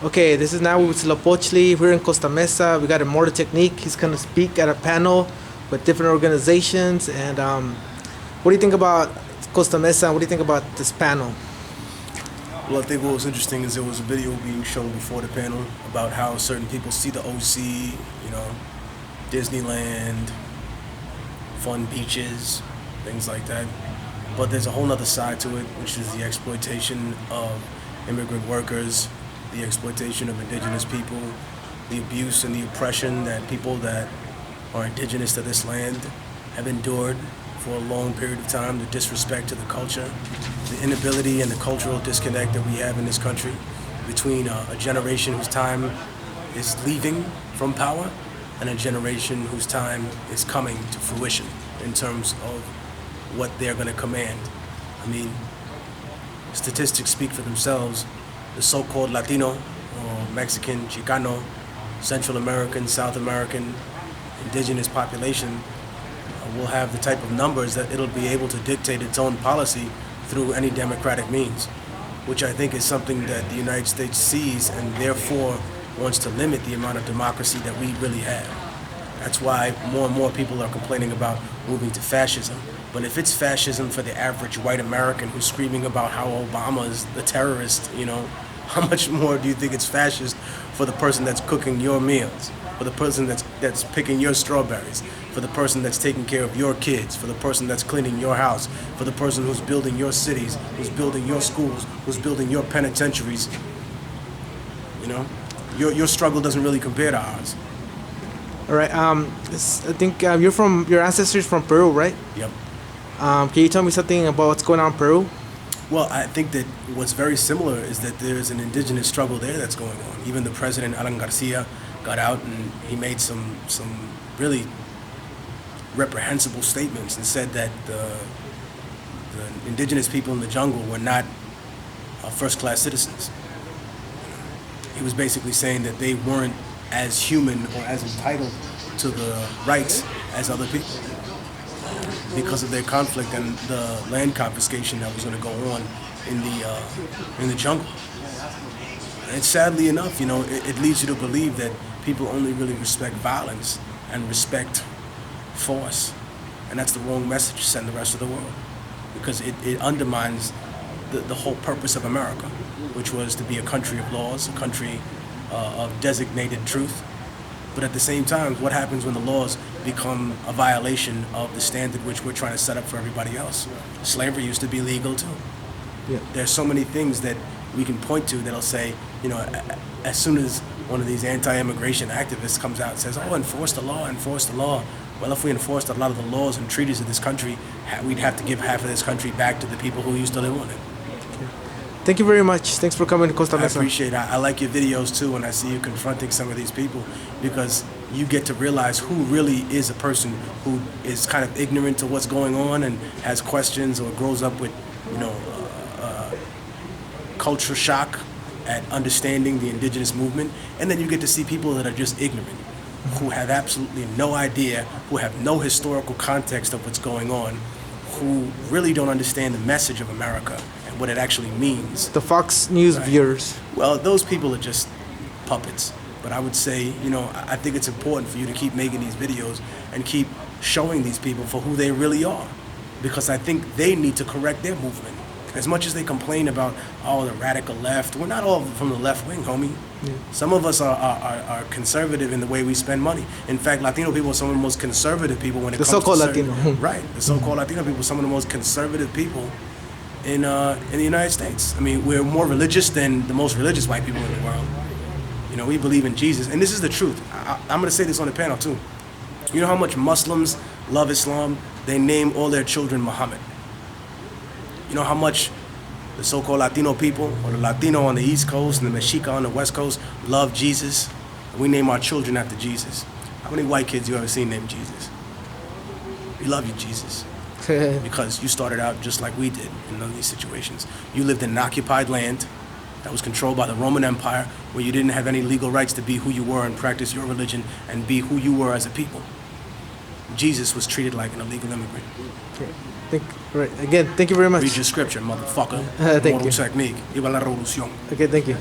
Okay, this is Naui with Lopochli. We're in Costa Mesa. We got Immortal Technique. He's going to speak at a panel with different organizations. And what do you think about Costa Mesa? What do you think about this panel? Well, I think what was interesting is there was a video being shown before the panel about how certain people see the OC, Disneyland, fun beaches, things like that. But there's a whole other side to it, which is the exploitation of immigrant workers, the exploitation of indigenous people, the abuse and the oppression that people that are indigenous to this land have endured for a long period of time, the disrespect to the culture, the inability and the cultural disconnect that we have in this country between a generation whose time is leaving from power and a generation whose time is coming to fruition in terms of what they're going to command. I mean, statistics speak for themselves. The so-called Latino or Mexican, Chicano, Central American, South American, indigenous population will have the type of numbers that it'll be able to dictate its own policy through any democratic means, which I think is something that the United States sees and therefore wants to limit the amount of democracy that we really have. That's why more and more people are complaining about moving to fascism. But if it's fascism for the average white American who's screaming about how Obama is the terrorist, how much more do you think it's fascist for the person that's cooking your meals, for the person that's picking your strawberries, for the person that's taking care of your kids, for the person that's cleaning your house, for the person who's building your cities, who's building your schools, who's building your penitentiaries? Your struggle doesn't really compare to ours. All right. I think your ancestors from Peru, right? Yep. Can you tell me something about what's going on in Peru? Well, I think that what's very similar is that there's an indigenous struggle there that's going on. Even the president, Alan Garcia, got out and he made some really reprehensible statements and said that the indigenous people in the jungle were not first-class citizens. He was basically saying that they weren't as human or as entitled to the rights as other people because of their conflict and the land confiscation that was going to go on in the jungle. And sadly enough, it leads you to believe that people only really respect violence and respect force, and that's the wrong message to send the rest of the world, because it undermines the whole purpose of America, which was to be a country of laws, a country of designated truth. But at the same time, what happens when the laws become a violation of the standard which we're trying to set up for everybody else? Slavery used to be legal too. Yeah. There's so many things that we can point to that'll say, as soon as one of these anti-immigration activists comes out and says, enforce the law, enforce the law. Well, if we enforced a lot of the laws and treaties of this country, we'd have to give half of this country back to the people who used to live on it. Thank you very much. Thanks for coming to Costa Mesa. I appreciate it. I like your videos too when I see you confronting some of these people, because you get to realize who really is a person who is kind of ignorant to what's going on and has questions or grows up with, culture shock at understanding the indigenous movement. And then you get to see people that are just ignorant, who have absolutely no idea, who have no historical context of what's going on, who really don't understand the message of America and what it actually means. The Fox News viewers. Well, those people are just puppets. But I would say, I think it's important for you to keep making these videos and keep showing these people for who they really are, because I think they need to correct their movement. As much as they complain about, the radical left, we're not all from the left wing, homie. Yeah. Some of us are conservative in the way we spend money. In fact, Latino people are some of the most conservative people when it comes to so-called Latino. Right, the so-called Latino people are some of the most conservative people in the United States. I mean, we're more religious than the most religious white people in the world. We believe in Jesus, and this is the truth. I'm going to say this on the panel too. You know how much Muslims love Islam? They name all their children Muhammad. You know how much the so-called Latino people, or the Latino on the East Coast and the Mexica on the West Coast, love Jesus? We name our children after Jesus. How many white kids you ever seen named Jesus? We love you, Jesus. Because you started out just like we did in none of these situations. You lived in an occupied land that was controlled by the Roman Empire, where you didn't have any legal rights to be who you were and practice your religion and be who you were as a people. Jesus was treated like an illegal immigrant. Again, thank you very much. Read your scripture, motherfucker. Thank Immortal you. Technique. Viva la revolución. Okay, thank you.